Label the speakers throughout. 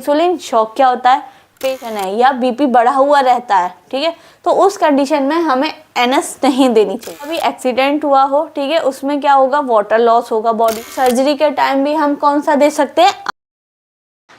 Speaker 1: Insulin shock क्या होता है, पेशेंट है या बीपी बढ़ा हुआ रहता है, ठीक है, तो उस कंडीशन में हमें एनएस नहीं देनी चाहिए। अभी एक्सीडेंट हुआ हो, ठीक है, उसमें क्या होगा, वाटर लॉस होगा बॉडी। सर्जरी के टाइम भी हम कौन सा दे सकते हैं।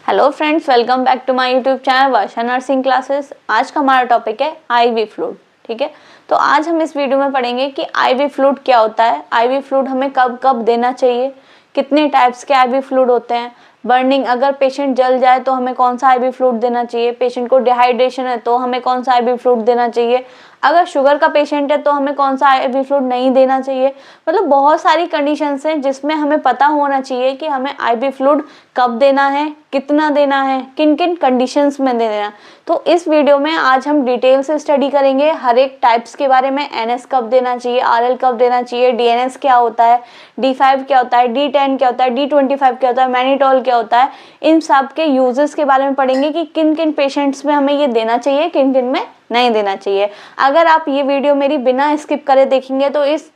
Speaker 1: Hello friends, welcome back to my YouTube channel Varsha nursing classes. आज का हमारा टॉपिक है आईवी फ्लूइड, ठीक है। तो आज हम इस वीडियो में पढ़ेंगे कि आईवी फ्लूइड क्या होता है, आईवी फ्लूइड हमें कब कब देना चाहिए, कितने टाइप्स के आईवी फ्लूइड होते हैं, बर्निंग, अगर पेशेंट जल जाए तो हमें कौन सा आईवी फ्लूइड देना चाहिए, पेशेंट को डिहाइड्रेशन है तो हमें कौन सा आईवी फ्लूइड देना चाहिए, अगर शुगर का पेशेंट है तो हमें कौन सा आईवी फ्लूइड नहीं देना चाहिए। मतलब बहुत सारी कंडीशंस हैं जिसमें हमें पता होना चाहिए कि हमें आईवी फ्लूइड कब देना है, कितना देना है, किन किन कंडीशंस में देना है। तो इस वीडियो में आज हम डिटेल से स्टडी करेंगे हर एक टाइप्स के बारे में। एनएस कब देना चाहिए, आरएल कब देना चाहिए, डीएनएस क्या होता है, D5 क्या होता है, D10 क्या होता है, D25 क्या होता है, मैनिटोल क्या होता है, इन सब के यूजेस के बारे में पढ़ेंगे कि किन किन पेशेंट्स में हमें ये देना चाहिए, किन किन में नहीं देना चाहिए। अगर आप ये वीडियो मेरी बिना स्किप करे देखेंगे तो इस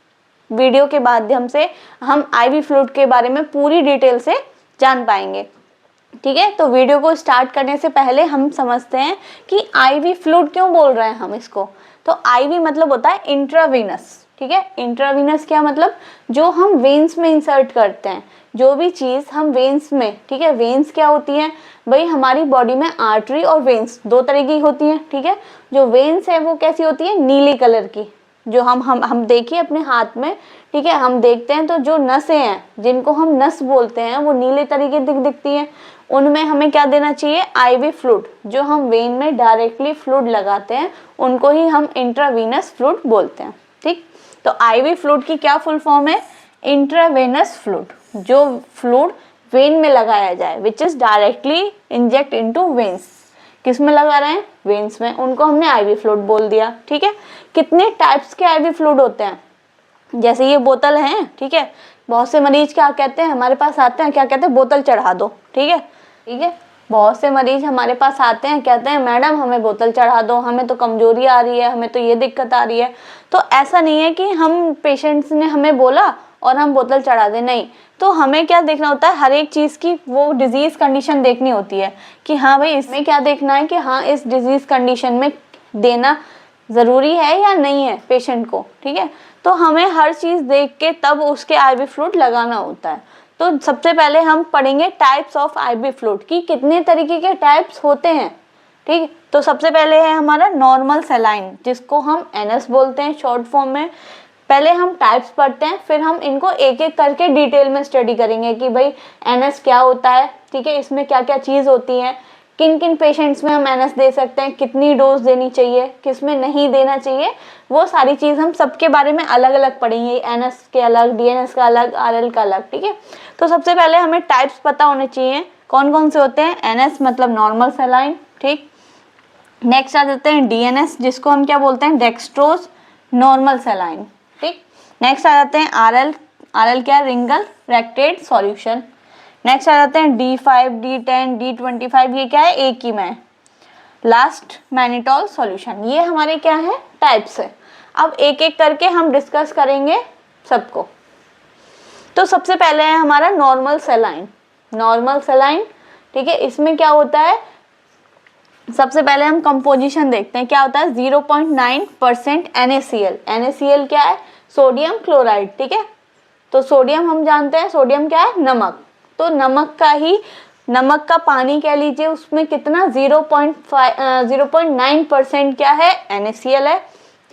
Speaker 1: वीडियो के माध्यम से हम आईवी फ्लूइड के बारे में पूरी डिटेल से जान पाएंगे, ठीक है। तो वीडियो को स्टार्ट करने से पहले हम समझते हैं कि आईवी फ्लूइड क्यों बोल रहे हैं हम इसको। तो आईवी मतलब होता है इंट्रावीनस, ठीक है। इंट्रावीनस क्या मतलब, जो हम वेन्स में इंसर्ट करते हैं, जो भी चीज़ हम वेन्स में, ठीक है। वेन्स क्या होती हैं भाई, हमारी बॉडी में आर्टरी और वेन्स दो तरह की होती हैं, ठीक है। जो वेन्स है वो कैसी होती है, नीली कलर की, जो हम देखिए अपने हाथ में, ठीक है, हम देखते हैं तो जो नसें हैं जिनको हम नस बोलते हैं वो नीले तरीके दिखती हैं। उनमें हमें क्या देना चाहिए, आईवी फ्लूइड। जो हम वेन में डायरेक्टली फ्लूइड लगाते हैं उनको ही हम इंट्रावीनस फ्लूइड बोलते हैं, ठीक। तो आईवी फ्लूइड की क्या फुल फॉर्म है, इंट्रावेनस फ्लूइड, जो फ्लूइड वेन में लगाया जाए, which is directly inject into veins. किस में लगा रहे हैं, वेन्स में, उनको हमने आईवी फ्लूइड बोल दिया, ठीक है। कितने टाइप्स के आईवी फ्लूइड होते हैं, जैसे ये बोतल है, ठीक है। बहुत से मरीज क्या कहते हैं, हमारे पास आते हैं, क्या कहते हैं, बोतल चढ़ा दो, ठीक है, ठीक है। बहुत से मरीज हमारे पास आते हैं, कहते हैं मैडम हमें बोतल चढ़ा दो, हमें तो कमजोरी आ रही है, हमें तो ये दिक्कत आ रही है। तो ऐसा नहीं है कि हम पेशेंट्स ने हमें बोला और हम बोतल चढ़ा दें, नहीं। तो हमें क्या देखना होता है, हर एक चीज़ की वो डिजीज़ कंडीशन देखनी होती है कि हाँ भाई इसमें क्या देखना है कि हाँ इस डिजीज़ कंडीशन में देना ज़रूरी है या नहीं है पेशेंट को, ठीक है। तो हमें हर चीज़ देख के तब उसके आईवी फ्लूइड लगाना होता है। तो सबसे पहले हम पढ़ेंगे टाइप्स ऑफ आईवी फ्लूइड की कितने तरीके के टाइप्स होते हैं, ठीक। तो सबसे पहले है हमारा नॉर्मल सलाइन, जिसको हम एनएस बोलते हैं शॉर्ट फॉर्म में। पहले हम टाइप्स पढ़ते हैं, फिर हम इनको एक एक करके डिटेल में स्टडी करेंगे कि भाई एनएस क्या होता है, ठीक है, इसमें क्या क्या चीज़ होती है, किन किन पेशेंट्स में हम एनएस दे सकते हैं, कितनी डोज देनी चाहिए, किस में नहीं देना चाहिए, वो सारी चीज़ हम सबके बारे में अलग अलग पढ़ेंगे। एनएस के अलग, डीएनएस का अलग, आरएल का अलग, ठीक है। तो सबसे पहले हमें टाइप्स पता होने चाहिए कौन कौन से होते हैं। एनएस मतलब नॉर्मल सलाइन, ठीक। नेक्स्ट आ जाते हैं डीएनएस, जिसको हम क्या बोलते हैं, डेक्सट्रोज नॉर्मल सलाइन, ठीक। नेक्स्ट आ जाते हैं आरएल, आरएल क्या है, रिंगल रेक्टेड सॉल्यूशन। नेक्स्ट आ जाते हैं D5, D10, D25, ये क्या है, एक ही में। Last mannitol solution. ये हमारे क्या है, टाइप्स है। अब एक एक करके हम डिस्कस करेंगे सबको। तो सबसे पहले है हमारा नॉर्मल सलाइन, नॉर्मल सलाइन, ठीक है। इसमें क्या होता है, सबसे पहले हम कंपोजिशन देखते हैं, क्या होता है, 0.9% NaCl। NaCl क्या है, सोडियम क्लोराइड, ठीक है। तो सोडियम हम जानते हैं, सोडियम क्या है, नमक। तो नमक का ही, नमक का पानी कह लीजिए, उसमें कितना 0.9% क्या है, NaCl है,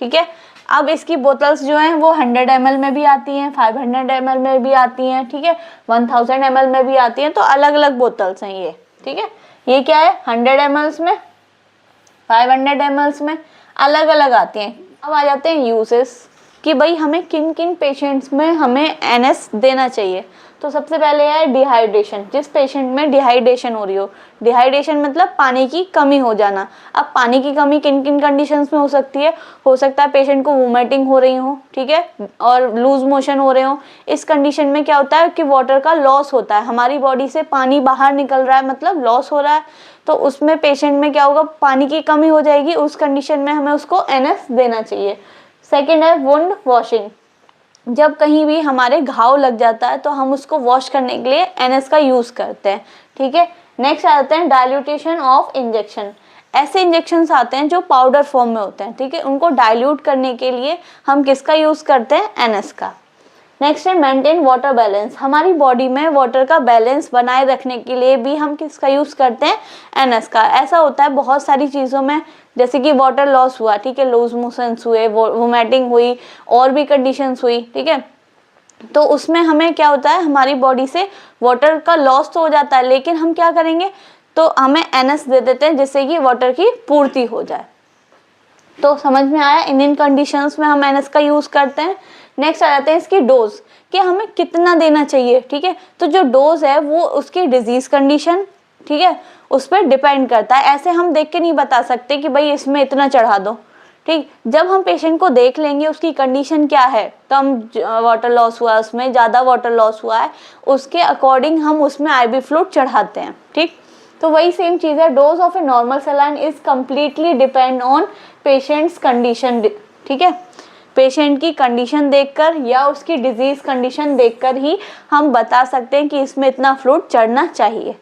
Speaker 1: ठीक है। अब इसकी बोतल्स जो हैं वो 100 ml में भी आती हैं, 500 ml में भी आती हैं, ठीक है, 1000 ml में भी आती हैं। तो अलग अलग बोतल्स हैं ये, ठीक है। ये क्या है, 100 ml में, 500 ml में, अलग अलग आती हैं। अब आ जाते हैं यूजेस कि भाई हमें किन किन पेशेंट्स में हमें एनएस देना चाहिए। तो सबसे पहले है डिहाइड्रेशन, जिस पेशेंट में डिहाइड्रेशन हो रही हो। डिहाइड्रेशन मतलब पानी की कमी हो जाना। अब पानी की कमी किन किन कंडीशंस में हो सकती है, हो सकता है पेशेंट को वोमिटिंग हो रही हो, ठीक है, और लूज मोशन हो रहे हो। इस कंडीशन में क्या होता है कि वाटर का लॉस होता है, हमारी बॉडी से पानी बाहर निकल रहा है, मतलब लॉस हो रहा है। तो उसमें पेशेंट में क्या होगा, पानी की कमी हो जाएगी, उस कंडीशन में हमें उसको एनएस देना चाहिए। सेकेंड है वुंड वॉशिंग, जब कहीं भी हमारे घाव लग जाता है तो हम उसको वॉश करने के लिए एनएस का यूज़ करते हैं, ठीक है। नेक्स्ट आ जाते हैं डाइल्यूटेशन ऑफ इंजेक्शन। ऐसे इंजेक्शंस आते हैं जो पाउडर फॉर्म में होते हैं, ठीक है, उनको डाइल्यूट करने के लिए हम किसका यूज़ करते हैं, एनएस का। नेक्स्ट है मेंटेन वाटर बैलेंस। हमारी बॉडी में वाटर का बैलेंस बनाए रखने के लिए भी हम किसका यूज़ करते हैं, एनएस का। ऐसा होता है बहुत सारी चीज़ों में, जैसे कि वाटर लॉस हुआ, ठीक है, लूज मोशंस हुए, वोमिटिंग हुई, और भी कंडीशंस हुई, ठीक है, तो उसमें हमें क्या होता है, हमारी बॉडी से वाटर का लॉस तो हो जाता है, लेकिन हम क्या करेंगे, तो हमें एनएस दे देते हैं जिससे कि वाटर की पूर्ति हो जाए। तो समझ में आया, इन कंडीशंस में हम एनएस का यूज़ करते हैं। नेक्स्ट आ जाते हैं इसकी डोज, कि हमें कितना देना चाहिए, ठीक है। तो जो डोज है वो उसकी डिजीज कंडीशन, ठीक है, उस पर डिपेंड करता है। ऐसे हम देख के नहीं बता सकते कि भाई इसमें इतना चढ़ा दो, ठीक। जब हम पेशेंट को देख लेंगे उसकी कंडीशन क्या है, कम वाटर लॉस हुआ है, उसमें ज़्यादा वाटर लॉस हुआ है, उसके अकॉर्डिंग हम उसमें आईवी फ्लूइड चढ़ाते हैं, ठीक। तो वही सेम चीज़ है, dose of a normal saline is completely depend on patients condition, ठीक है। पेशेंट की कंडीशन देखकर या उसकी डिजीज कंडीशन देखकर ही हम बता सकते हैं कि इसमें इतना फ्लूइड चढ़ना चाहिए,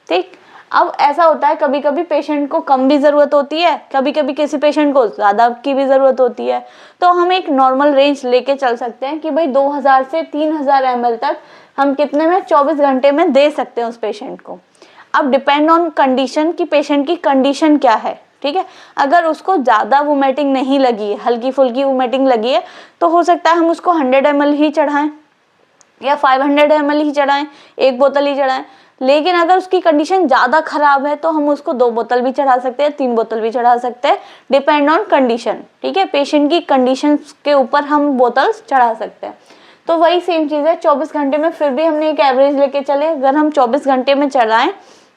Speaker 1: ठीक। अब ऐसा होता है कभी कभी पेशेंट को कम भी ज़रूरत होती है, कभी कभी किसी पेशेंट को ज़्यादा की भी ज़रूरत होती है, तो हम एक नॉर्मल रेंज लेके चल सकते हैं कि भाई 2000 से 3000 ml तक हम कितने में 24 घंटे में दे सकते हैं उस पेशेंट को। अब डिपेंड ऑन कंडीशन कि पेशेंट की कंडीशन क्या है, ठीक है। अगर उसको ज़्यादा वोमिटिंग नहीं लगी है, हल्की फुल्की वोमिटिंग लगी है, तो हो सकता है हम उसको 100 ml ही चढ़ाएं या 500 ml ही चढ़ाएं, 1 बोतल ही चढ़ाएं। लेकिन अगर उसकी कंडीशन ज़्यादा ख़राब है तो हम उसको 2 बोतल भी चढ़ा सकते हैं, 3 बोतल भी चढ़ा सकते हैं, डिपेंड ऑन कंडीशन, ठीक है। पेशेंट की कंडीशन के ऊपर हम बोतल्स चढ़ा सकते हैं। तो वही सेम चीज़ है, 24 घंटे में फिर भी हमने एक एवरेज लेके चले, अगर हम 24 घंटे में चढ़ाएं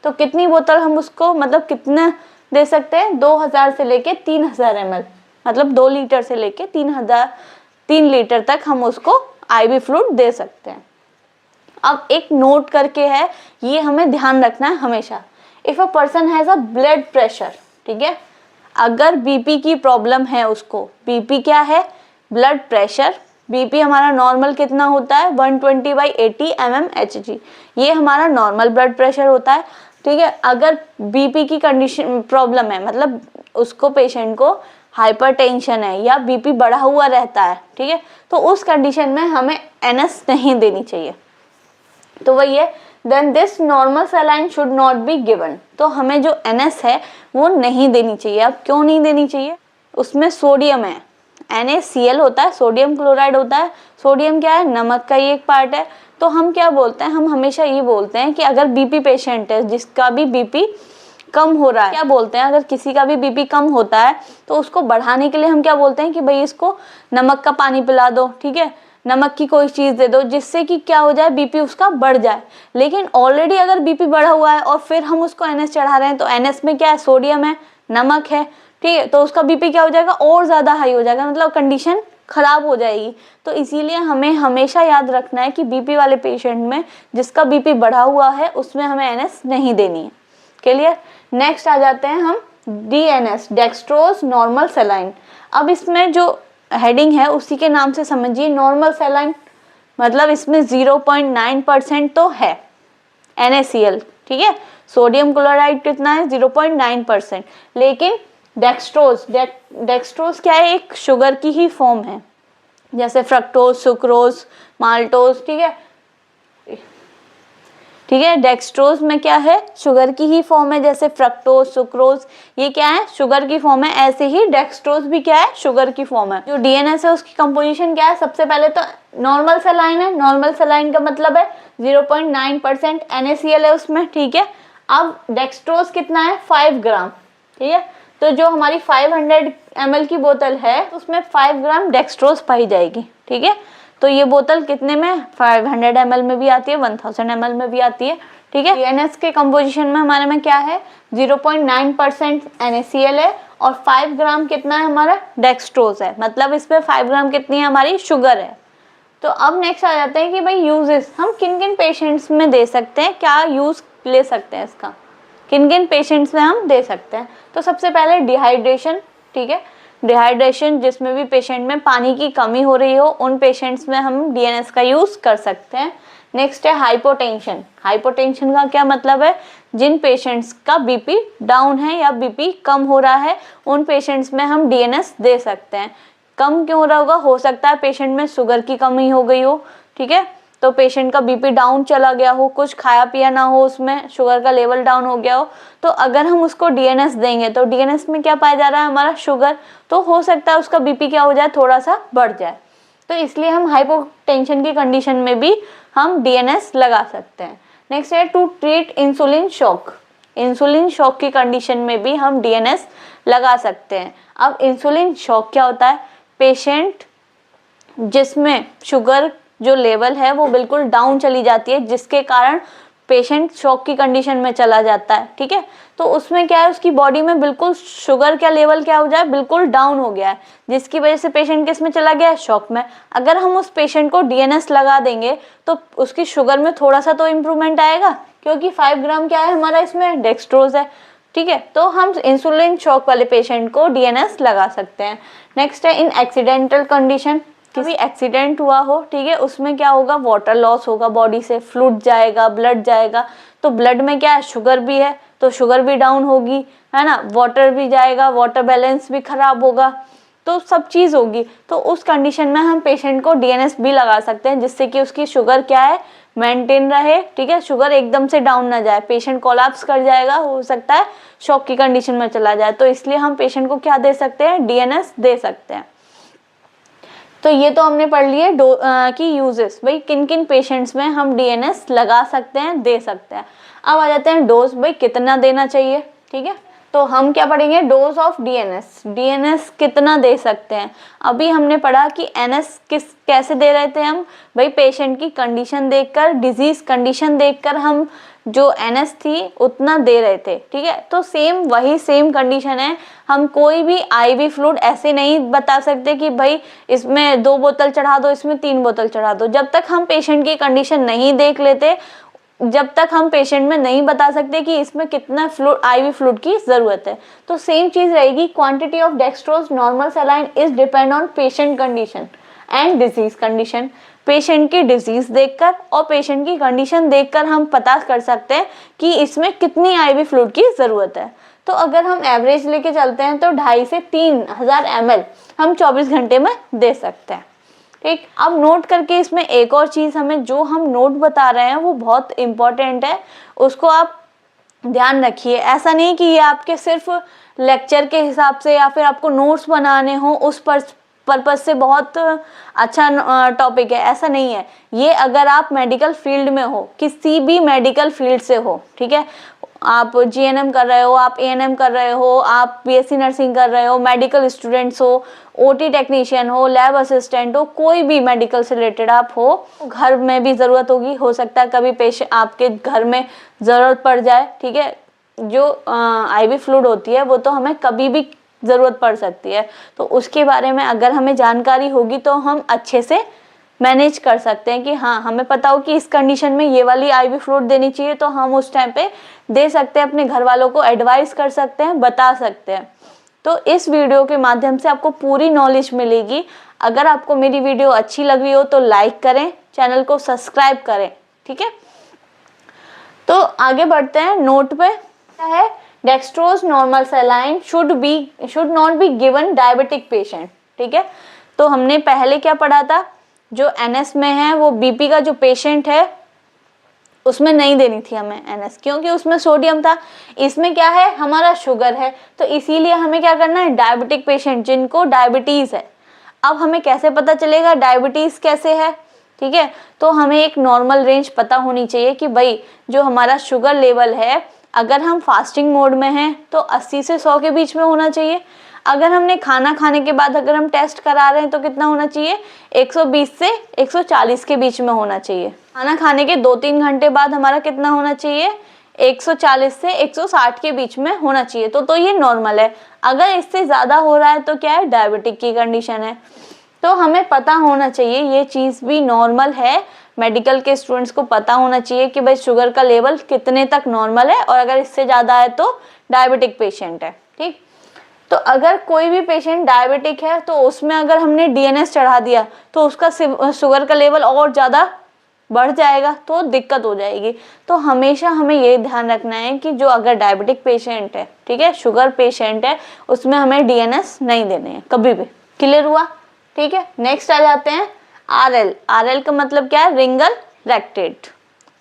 Speaker 1: तो कितनी बोतल हम उसको, मतलब कितना दे सकते हैं, 2000 से लेके 3000 ml, मतलब 2 लीटर से लेके 3 लीटर तक हम उसको आईवी फ्लूइड दे सकते हैं। अब एक नोट करके है, ये हमें ध्यान रखना है हमेशा, if a person has a blood pressure, ठीक है, अगर बीपी की प्रॉब्लम है उसको, बीपी क्या है, ब्लड प्रेशर, बीपी हमारा नॉर्मल कितना होता है 120/80 mmHg, ये हमारा नॉर्मल ब्लड प्रेशर होता है, ठीक है। अगर बीपी की कंडीशन प्रॉब्लम है, मतलब उसको पेशेंट को हाइपरटेंशन है या बीपी बढ़ा हुआ रहता है, ठीक है, तो उस कंडीशन में हमें एनएस नहीं देनी चाहिए। तो वही है, then this normal saline should not be given, तो हमें जो एनएस है वो नहीं देनी चाहिए। अब क्यों नहीं देनी चाहिए, उसमें सोडियम है, NaCl होता है, सोडियम क्लोराइड होता है। सोडियम क्या है, नमक का ही एक पार्ट है। तो हम क्या बोलते हैं, हम हमेशा ये बोलते हैं कि अगर बीपी पेशेंट है जिसका भी बीपी कम हो रहा है, क्या बोलते हैं, अगर किसी का भी बीपी कम होता है तो उसको बढ़ाने के लिए हम क्या बोलते हैं कि भाई इसको नमक का पानी पिला दो, ठीक है, नमक की कोई चीज़ दे दो जिससे कि क्या हो जाए, बीपी उसका बढ़ जाए। लेकिन ऑलरेडी अगर बीपी बढ़ा हुआ है और फिर हम उसको एनएस चढ़ा रहे हैं, तो एनएस में क्या है, सोडियम है, नमक है, ठीक है, तो उसका बीपी क्या हो जाएगा, और ज़्यादा हाई हो जाएगा, मतलब कंडीशन खराब हो जाएगी। तो इसीलिए हमें हमेशा याद रखना है कि बीपी वाले पेशेंट में, जिसका बीपी बढ़ा हुआ है, उसमें हमें एनएस नहीं देनी है। क्लियर। नेक्स्ट आ जाते हैं हम डीएनएस, डेक्सट्रोज नॉर्मल सलाइन। अब इसमें जो हेडिंग है उसी के नाम से समझिए, नॉर्मल सलाइन मतलब इसमें 0.9% तो है NaCl, ठीक है। सोडियम क्लोराइड कितना है, 0.9%। लेकिन डेक्सट्रोज क्या है, एक शुगर की ही फॉर्म है, जैसे फ्रक्टोज, सुक्रोज, माल्टोज, ठीक है, ठीक है। डेक्सट्रोज में क्या है, शुगर की ही फॉर्म है, जैसे फ्रक्टोज, सुक्रोज, ये क्या है, शुगर की फॉर्म है। ऐसे ही डेक्सट्रोज भी क्या है, शुगर की फॉर्म है। जो डीएनएस है उसकी कंपोजिशन क्या है, सबसे पहले तो नॉर्मल सलाइन है। नॉर्मल सलाइन का मतलब है 0.9% NaCl है उसमें, ठीक है। अब डेक्सट्रोज कितना है, 5 ग्राम, ठीक है। तो जो हमारी 500 ml की बोतल है उसमें 5 ग्राम डेक्सट्रोज पाई जाएगी, ठीक है। तो ये बोतल कितने में, 500 ml में भी आती है, 1000 ml में भी आती है, ठीक है। डीएनएस के कंपोजिशन में हमारे में क्या है, 0.9% NaCl है और 5 ग्राम कितना है हमारा, डेक्सट्रोज है, मतलब इसमें 5 ग्राम कितनी है हमारी, शुगर है। तो अब नेक्स्ट आ जाते हैं कि भाई यूजेस, हम किन किन पेशेंट्स में दे सकते हैं, क्या यूज ले सकते हैं इसका, किन किन पेशेंट्स में हम दे सकते हैं। तो सबसे पहले डिहाइड्रेशन, ठीक है, डिहाइड्रेशन जिसमें भी पेशेंट में पानी की कमी हो रही हो, उन पेशेंट्स में हम डीएनएस का यूज़ कर सकते हैं। नेक्स्ट है हाइपोटेंशन। हाइपोटेंशन का क्या मतलब है, जिन पेशेंट्स का बीपी डाउन है या बीपी कम हो रहा है उन पेशेंट्स में हम डीएनएस दे सकते हैं। कम क्यों हो रहा होगा, हो सकता है पेशेंट में शुगर की कमी हो गई हो, ठीक है, तो पेशेंट का बीपी डाउन चला गया हो, कुछ खाया पिया ना हो, उसमें शुगर का लेवल डाउन हो गया हो, तो अगर हम उसको डीएनएस देंगे तो डीएनएस में क्या पाया जा रहा है, हमारा शुगर, तो हो सकता है उसका बीपी क्या हो जाए, थोड़ा सा बढ़ जाए। तो इसलिए हम हाइपोटेंशन की कंडीशन में भी हम डीएनएस लगा सकते हैं। नेक्स्ट है to treat insulin shock. Insulin shock की कंडीशन में भी हम डीएनएस लगा सकते हैं। अब इंसुलिन शॉक क्या होता है, पेशेंट जिसमें शुगर जो लेवल है वो बिल्कुल डाउन चली जाती है, जिसके कारण पेशेंट शॉक की कंडीशन में चला जाता है, ठीक है, तो उसमें क्या है, उसकी बॉडी में बिल्कुल शुगर का लेवल क्या हो जाए, बिल्कुल डाउन हो गया है, जिसकी वजह से पेशेंट किस में चला गया है, शॉक में। अगर हम उस पेशेंट को डीएनएस लगा देंगे तो उसकी शुगर में थोड़ा सा तो इम्प्रूवमेंट आएगा, क्योंकि 5 ग्राम क्या है हमारा इसमें, डेक्सट्रोज है, ठीक है, तो हम इंसुलिन शॉक वाले पेशेंट को डीएनएस लगा सकते हैं। नेक्स्ट है इन एक्सीडेंटल कंडीशन, किसी एक्सीडेंट हुआ हो, ठीक है, उसमें क्या होगा, वाटर लॉस होगा, बॉडी से फ्लूइड जाएगा, ब्लड जाएगा, तो ब्लड में क्या है, शुगर भी है तो शुगर भी डाउन होगी, है ना, वाटर भी जाएगा, वाटर बैलेंस भी खराब होगा, तो सब चीज़ होगी। तो उस कंडीशन में हम पेशेंट को डीएनएस भी लगा सकते हैं, जिससे कि उसकी शुगर क्या है, मेंटेन रहे, ठीक है, शुगर एकदम से डाउन ना जाए, पेशेंट कोलैप्स कर जाएगा, हो सकता है शॉक की कंडीशन में चला जाए, तो इसलिए हम पेशेंट को क्या दे सकते हैं, डीएनएस दे सकते हैं। तो ये तो हमने पढ़ लिए कि यूजेस, भाई किन किन पेशेंट्स में हम डीएनएस लगा सकते हैं, दे सकते हैं। अब आ जाते हैं डोज, भाई कितना देना चाहिए, ठीक है, तो हम क्या पढ़ेंगे, डोज ऑफ डीएनएस, डीएनएस कितना दे सकते हैं। अभी हमने पढ़ा कि एनएस कैसे दे रहे थे हम, भाई पेशेंट की कंडीशन देखकर, डिजीज कंडीशन देखकर हम जो एनएस थी उतना दे रहे थे, ठीक है, तो वही सेम कंडीशन है। हम कोई भी आईवी फ्लूइड ऐसे नहीं बता सकते कि भाई इसमें 2 बोतल चढ़ा दो, इसमें 3 बोतल चढ़ा दो, जब तक हम पेशेंट की कंडीशन नहीं देख लेते, जब तक हम पेशेंट में नहीं बता सकते कि इसमें कितना फ्लूइड, आईवी फ्लूइड की जरूरत है। तो सेम चीज रहेगी, quantity of dextrose normal saline is depend on patient condition and disease condition. Patient की डिजीज देखकर और पेशेंट की कंडीशन देखकर हम पता कर सकते हैं कि इसमें कितनी आईवी फ्लूइड की जरूरत है। तो अगर हम एवरेज लेके चलते हैं तो 2,500 से 3,000 ml हम 24 घंटे में दे सकते हैं, ठीक। अब नोट करके इसमें एक और चीज, हमें जो हम नोट बता रहे हैं वो बहुत इंपॉर्टेंट है, उसको आप ध्यान रखिए। ऐसा नहीं कि ये आपके सिर्फ लेक्चर के हिसाब से या फिर आपको नोट्स बनाने हो उस पर्पज से बहुत अच्छा टॉपिक है, ऐसा नहीं है। ये अगर आप मेडिकल फील्ड में हो, किसी भी मेडिकल फील्ड से हो, ठीक है, आप जीएनएम कर रहे हो, आप एएनएम कर रहे हो, आप बीएससी नर्सिंग कर रहे हो, मेडिकल स्टूडेंट्स हो, ओटी टेक्नीशियन हो, लैब असिस्टेंट हो, कोई भी मेडिकल से रिलेटेड आप हो, घर में भी ज़रूरत होगी, हो सकता है कभी पेशेंट आपके घर में ज़रूरत पड़ जाए, ठीक है, जो आईवी फ्लूइड होती है वो तो हमें कभी भी ज़रूरत पड़ सकती है, तो उसके बारे में अगर हमें जानकारी होगी तो हम अच्छे से मैनेज कर सकते हैं कि हाँ, हमें पता हो कि इस कंडीशन में ये वाली आईवी फ्लूइड देनी चाहिए, तो हम उस टाइम पे दे सकते हैं, अपने घर वालों को एडवाइस कर सकते हैं, बता सकते हैं। तो इस वीडियो के माध्यम से आपको पूरी नॉलेज मिलेगी। अगर आपको मेरी वीडियो अच्छी लग रही हो तो लाइक करें, चैनल को सब्सक्राइब करें, ठीक है। तो आगे बढ़ते हैं, नोट पे क्या है, dextrose normal saline should not be given diabetic patient, ठीक है। तो हमने पहले क्या पढ़ा था, जो एनएस में है वो बीपी का जो पेशेंट है उसमें नहीं देनी थी हमें एनएस, क्योंकि उसमें सोडियम था। इसमें क्या है, हमारा शुगर है, तो इसीलिए हमें क्या करना है, डायबिटिक पेशेंट जिनको डायबिटीज है। अब हमें कैसे पता चलेगा डायबिटीज कैसे है, ठीक है, तो हमें एक नॉर्मल रेंज पता होनी चाहिए कि भाई जो हमारा शुगर लेवल है, अगर हम फास्टिंग मोड में हैं तो 80 से 100 के बीच में होना चाहिए। अगर हमने खाना खाने के बाद अगर हम टेस्ट करा रहे हैं तो कितना होना चाहिए, 120 से 140 के बीच में होना चाहिए। खाना खाने के 2-3 घंटे बाद हमारा कितना होना चाहिए, 140 से 160 के बीच में होना चाहिए। तो ये नॉर्मल है। अगर इससे ज़्यादा हो रहा है तो क्या है, डायबिटिक की कंडीशन है। तो हमें पता होना चाहिए, ये चीज़ भी नॉर्मल है, मेडिकल के स्टूडेंट्स को पता होना चाहिए कि भाई शुगर का लेवल कितने तक नॉर्मल है, और अगर इससे ज़्यादा है तो डायबिटिक पेशेंट है, ठीक। तो अगर कोई भी पेशेंट डायबिटिक है तो उसमें अगर हमने डीएनएस चढ़ा दिया तो उसका शुगर का लेवल और ज़्यादा बढ़ जाएगा तो दिक्कत हो जाएगी। तो हमेशा हमें ये ध्यान रखना है कि जो अगर डायबिटिक पेशेंट है, ठीक है, शुगर पेशेंट है, उसमें हमें डीएनएस नहीं देने हैं कभी भी। क्लियर हुआ? ठीक है। नेक्स्ट आ जाते हैं आरएल। आरएल का मतलब क्या है? रिंगल लैक्टेट।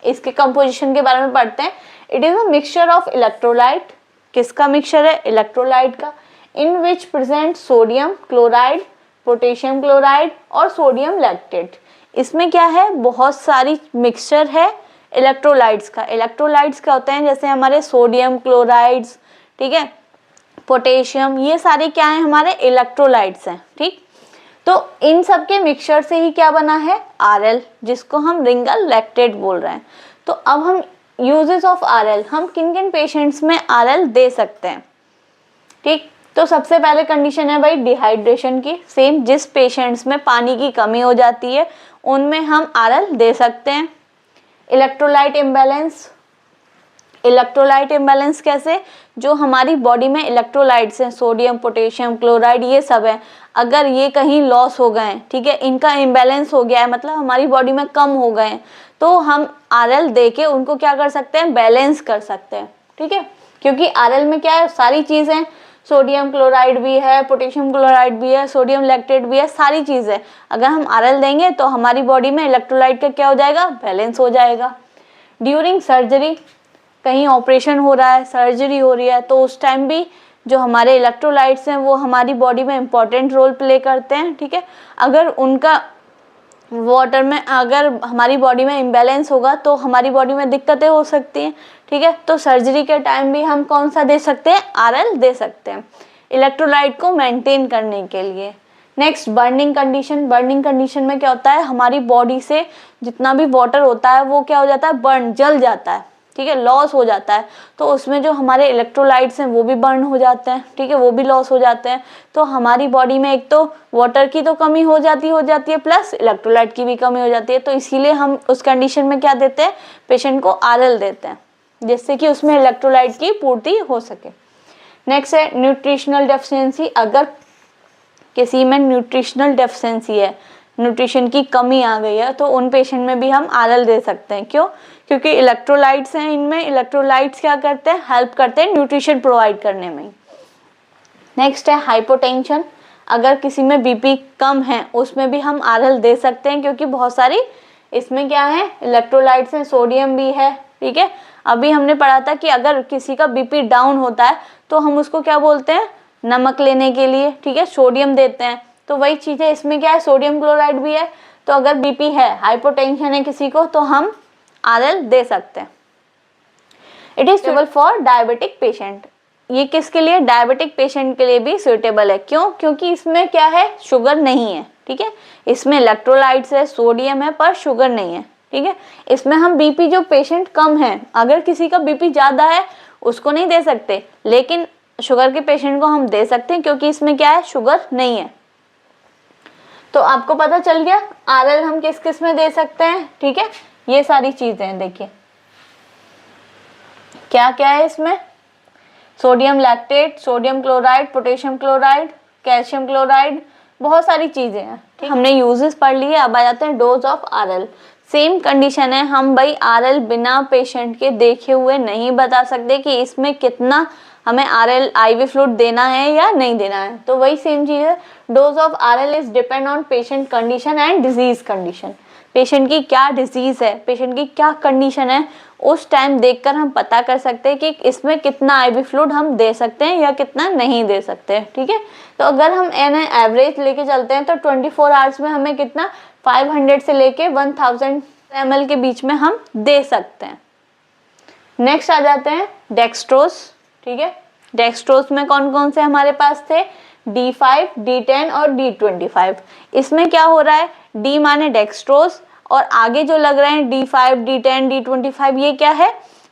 Speaker 1: इसके कंपोजिशन के बारे में पढ़ते हैं। It is a mixture of electrolyte. किसका मिक्सचर है? इलेक्ट्रोलाइट का। In which present sodium chloride, potassium chloride और सोडियम लैक्टेट। इसमें क्या है? बहुत सारी मिक्सचर है इलेक्ट्रोलाइट्स का। इलेक्ट्रोलाइट्स क्या होते हैं? जैसे हमारे सोडियम क्लोराइड्स, ठीक है, पोटेशियम, ये सारे क्या है? हमारे इलेक्ट्रोलाइट्स हैं। ठीक, तो इन सब के मिक्सचर से ही क्या बना है? आरएल, जिसको हम रिंगल लैक्टेट बोल रहे हैं। तो अब हम यूजेस ऑफ आरएल, हम किन किन पेशेंट्स में आरएल दे सकते हैं? ठीक, तो सबसे पहले कंडीशन है भाई डिहाइड्रेशन की। सेम, जिस पेशेंट्स में पानी की कमी हो जाती है उनमें हम आरएल दे सकते हैं। Electrolyte imbalance. इलेक्ट्रोलाइट इम्बैलेंस कैसे? जो हमारी बॉडी में इलेक्ट्रोलाइट्स हैं, सोडियम, पोटेशियम, क्लोराइड, ये सब है, अगर ये कहीं लॉस हो गए हैं, ठीक है, इनका इम्बैलेंस हो गया है, मतलब हमारी बॉडी में कम हो गए हैं, तो हम आरएल दे के उनको क्या कर सकते हैं? बैलेंस कर सकते हैं। ठीक है, क्योंकि आरएल में क्या है? सारी चीज़ें, सोडियम क्लोराइड भी है, पोटेशियम क्लोराइड भी है, सोडियम लैक्टेट भी है, सारी चीज़ें अगर हम आरएल देंगे तो हमारी बॉडी में इलेक्ट्रोलाइट का क्या हो जाएगा? बैलेंस हो जाएगा। ड्यूरिंग सर्जरी, कहीं ऑपरेशन हो रहा है, सर्जरी हो रही है, तो उस टाइम भी जो हमारे इलेक्ट्रोलाइट्स हैं वो हमारी बॉडी में इंपॉर्टेंट रोल प्ले करते हैं। ठीक है, अगर उनका वाटर में, अगर हमारी बॉडी में इम्बैलेंस होगा तो हमारी बॉडी में दिक्कतें हो सकती हैं। ठीक है, तो सर्जरी के टाइम भी हम कौन सा दे सकते हैं? आरएल दे सकते हैं, इलेक्ट्रोलाइट को मेंटेन करने के लिए। Next, burning condition. Burning condition में क्या होता है? हमारी बॉडी से जितना भी वाटर होता है वो क्या हो जाता है? बर्न, जल जाता है। ठीक है, लॉस हो जाता है, तो उसमें जो हमारे इलेक्ट्रोलाइट्स हैं वो भी बर्न हो जाते हैं। ठीक है, वो भी लॉस हो जाते हैं। तो हमारी बॉडी में एक तो वाटर की तो कमी हो जाती है, प्लस इलेक्ट्रोलाइट की भी कमी हो जाती है। तो इसीलिए हम उस कंडीशन में क्या देते हैं? पेशेंट को आरएल देते हैं, जिससे कि उसमें इलेक्ट्रोलाइट की पूर्ति हो सके। नेक्स्ट है न्यूट्रिशनल डेफिशिएंसी। अगर किसी में न्यूट्रिशनल डेफिशिएंसी है, न्यूट्रिशन की कमी आ गई है, तो उन पेशेंट में भी हम आरएल दे सकते हैं। क्यों? क्योंकि इलेक्ट्रोलाइट्स हैं इनमें, इलेक्ट्रोलाइट्स क्या करते हैं? हेल्प करते हैं न्यूट्रिशन प्रोवाइड करने में। नेक्स्ट है हाइपोटेंशन। अगर किसी में बीपी कम है उसमें भी हम आरएल दे सकते हैं, क्योंकि बहुत सारी इसमें क्या है? इलेक्ट्रोलाइट्स हैं, सोडियम भी है। ठीक है, अभी हमने पढ़ा था कि अगर किसी का बीपी डाउन होता है तो हम उसको क्या बोलते हैं? नमक लेने के लिए, ठीक है, सोडियम देते हैं। तो वही चीज़ है, इसमें क्या है? सोडियम क्लोराइड भी है। तो अगर बीपी है, हाइपोटेंशन है किसी को, तो हम आरएल दे सकते हैं। It is suitable for diabetic patient. ये किसके लिए? डायबिटिक पेशेंट के लिए भी सुटेबल है। क्यों? क्योंकि इसमें क्या है? शुगर नहीं है। ठीक है, इसमें इलेक्ट्रोलाइट्स है, सोडियम है, पर शुगर नहीं है। ठीक है, इसमें हम बीपी, जो पेशेंट कम है, अगर किसी का बीपी ज़्यादा है उसको नहीं दे सकते, लेकिन शुगर के पेशेंट को हम दे सकते हैं, क्योंकि इसमें क्या है? शुगर नहीं है। तो आपको पता चल गया आरएल हम किस किस में दे सकते हैं। ठीक है, ये सारी चीजें देखिए क्या क्या है इसमें? Sodium lactate, sodium chloride, potassium chloride, calcium chloride, बहुत सारी चीजें हैं। ठीक, हमने यूजेस पढ़ लिए। अब आ जाते हैं dose of RL. Same condition है, हम भाई आरएल बिना पेशेंट के देखे हुए नहीं बता सकते कि इसमें कितना हमें आरएल आईवी फ्लूइड देना है या नहीं देना है। तो वही सेम चीज है, dose of RL is depend on patient condition and disease condition. Patient की क्या डिजीज है, पेशेंट की क्या कंडीशन है, उस टाइम देखकर हम पता कर सकते हैं कि इसमें कितना आईवी फ्लूइड हम दे सकते हैं या कितना नहीं दे सकते हैं। ठीक है, तो अगर हम एवरेज लेके चलते हैं तो 24 आवर्स में हमें कितना 500 से लेके 1000 ml के बीच में हम दे सकते हैं। नेक्स्ट आ जाते हैं डेक्सट्रोज। ठीक है, डेक्सट्रोज में कौन कौन से हमारे पास थे? D5, D10 और D25। इसमें क्या हो रहा है? D माने डेक्सट्रोज, और आगे जो लग रहे हैं D5, D10, D25, ये क्या है?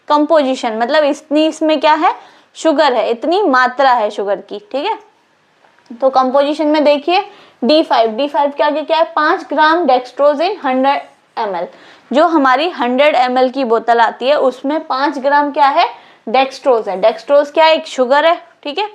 Speaker 1: कंपोजिशन, मतलब इतनी इसमें क्या है? शुगर है, इतनी मात्रा है शुगर की। ठीक है, तो कंपोजिशन में देखिए D5 के आगे क्या है? 5 ग्राम डेक्सट्रोज इन 100 ml। जो हमारी 100 ml की बोतल आती है उसमें 5 ग्राम क्या है? डेक्सट्रोज है। डेक्सट्रोज क्या है? एक शुगर है। ठीक है,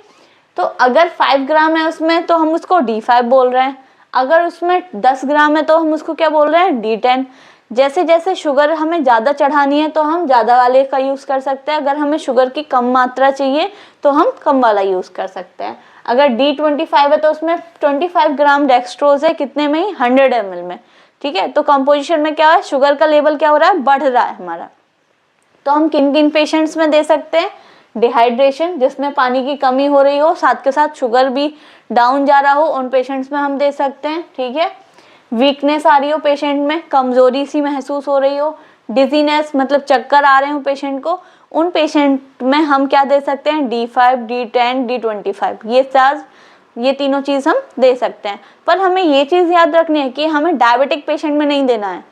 Speaker 1: तो अगर 5 ग्राम है उसमें तो हम उसको D5 बोल रहे हैं, अगर उसमें 10 ग्राम है तो हम उसको क्या बोल रहे हैं? D10। जैसे जैसे शुगर हमें ज़्यादा चढ़ानी है तो हम ज़्यादा वाले का यूज़ कर सकते हैं, अगर हमें शुगर की कम मात्रा चाहिए तो हम कम वाला यूज़ कर सकते हैं। अगर D25 है तो उसमें 25 ग्राम डेक्सट्रोज है, कितने में ही 100 ml में, ठीक है। तो कंपोजिशन में क्या है, शुगर का लेवल क्या हो रहा है, बढ़ रहा है हमारा। तो हम किन किन पेशेंट्स में दे सकते हैं, डिहाइड्रेशन जिसमें पानी की कमी हो रही हो, साथ के साथ शुगर भी डाउन जा रहा हो, उन पेशेंट्स में हम दे सकते हैं, ठीक है। वीकनेस आ रही हो पेशेंट में, कमजोरी सी महसूस हो रही हो, डिजीनेस मतलब चक्कर आ रहे हो पेशेंट को, उन पेशेंट में हम क्या दे सकते हैं, D5, D10, D25, ये तीनों चीज़ हम दे सकते हैं। पर हमें ये चीज़ याद रखनी है कि हमें डायबिटिक पेशेंट में नहीं देना है।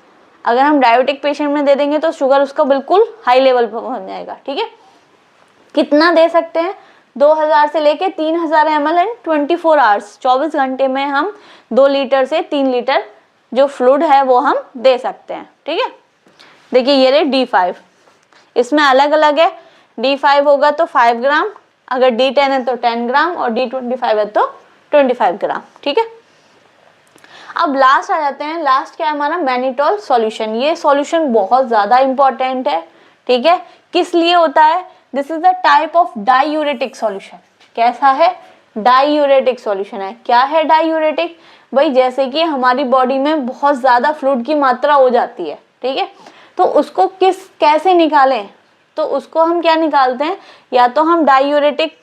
Speaker 1: अगर हम डायबिटिक पेशेंट में दे देंगे तो शुगर उसका बिल्कुल हाई लेवल पर पहुंच जाएगा, ठीक है। कितना दे सकते हैं, 2000 से लेके 3000 ml एंड 24 आवर्स, 24 घंटे में हम 2 लीटर से 3 लीटर जो फ्लूइड है वो हम दे सकते हैं, ठीक है। देखिए ये रहे D5, इसमें अलग अलग है, D5 होगा तो 5 ग्राम, अगर D10 है तो 10 ग्राम और D25 है तो 25 ग्राम, ठीक है। अब लास्ट आ जाते हैं, लास्ट क्या है हमारा, मैनिटोल सॉल्यूशन। ये सॉल्यूशन बहुत ज़्यादा इंपॉर्टेंट है, ठीक है। किस लिए होता है, this is the type of diuretic solution. कैसा है, डाईयूरेटिक सॉल्यूशन है। क्या है डाईयूरेटिक, भाई जैसे कि हमारी बॉडी में बहुत ज़्यादा फ्लूइड की मात्रा हो जाती है, ठीक है, तो उसको कैसे निकालें, तो उसको हम क्या निकालते हैं, या तो हम डाईयूरेटिक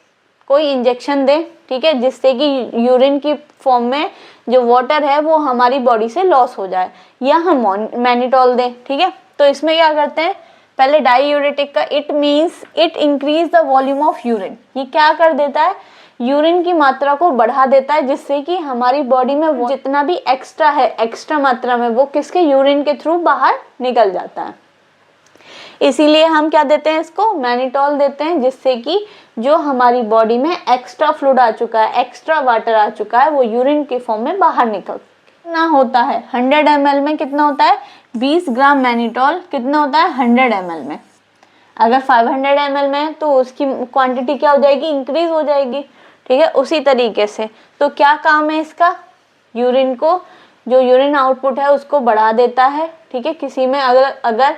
Speaker 1: कोई इंजेक्शन दें, ठीक है, जिससे कि यूरिन की फॉर्म में जो वाटर है वो हमारी बॉडी से लॉस हो जाए, या हम मैनिटोल दें, ठीक है। तो इसमें क्या करते हैं, पहले डाईयूरेटिक का it means it increase the volume of urine, ये क्या कर देता है, यूरिन की मात्रा को बढ़ा देता है, जिससे कि हमारी बॉडी में जितना भी एक्स्ट्रा है, एक्स्ट्रा मात्रा में वो किसके, यूरिन के थ्रू बाहर निकल जाता है। इसीलिए हम क्या देते हैं, इसको मैनिटोल देते हैं, जिससे कि जो हमारी बॉडी में एक्स्ट्रा फ्लूइड आ चुका है, एक्स्ट्रा वाटर आ चुका है, वो यूरिन के फॉर्म में बाहर निकल। कितना होता है, 100 ml में कितना होता है, 20 ग्राम मैनिटोल कितना होता है, 100 ml में। अगर 500 ml में तो उसकी क्वांटिटी क्या हो जाएगी, इंक्रीज हो जाएगी, ठीक है। उसी तरीके से तो क्या काम है इसका, यूरिन को, जो यूरिन आउटपुट है उसको बढ़ा देता है, ठीक है। किसी में अगर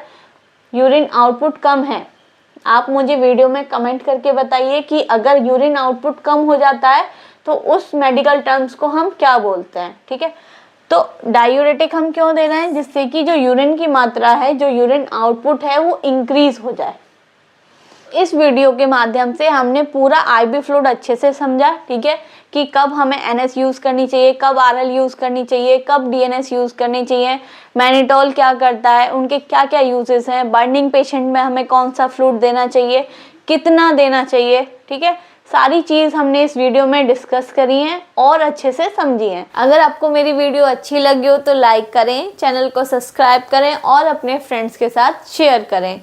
Speaker 1: यूरिन आउटपुट कम है, आप मुझे वीडियो में कमेंट करके बताइए कि अगर यूरिन आउटपुट कम हो जाता है तो उस मेडिकल टर्म्स को हम क्या बोलते हैं, ठीक है। तो डायूरेटिक हम क्यों दे रहे हैं, जिससे कि जो यूरिन की मात्रा है, जो यूरिन आउटपुट है वो इंक्रीज हो जाए। इस वीडियो के माध्यम से हमने पूरा आईबी फ्लूइड अच्छे से समझा, ठीक है, कि कब हमें एनएस यूज़ करनी चाहिए, कब आरएल यूज़ करनी चाहिए, कब डीएनएस यूज़ करनी चाहिए, मैनिटोल क्या करता है, उनके क्या क्या यूजेस हैं, बर्निंग पेशेंट में हमें कौन सा फ्लूइड देना चाहिए, कितना देना चाहिए, ठीक है। सारी चीज़ हमने इस वीडियो में डिस्कस करी है और अच्छे से समझी है। अगर आपको मेरी वीडियो अच्छी लगी हो तो लाइक करें, चैनल को सब्सक्राइब करें और अपने फ्रेंड्स के साथ शेयर करें।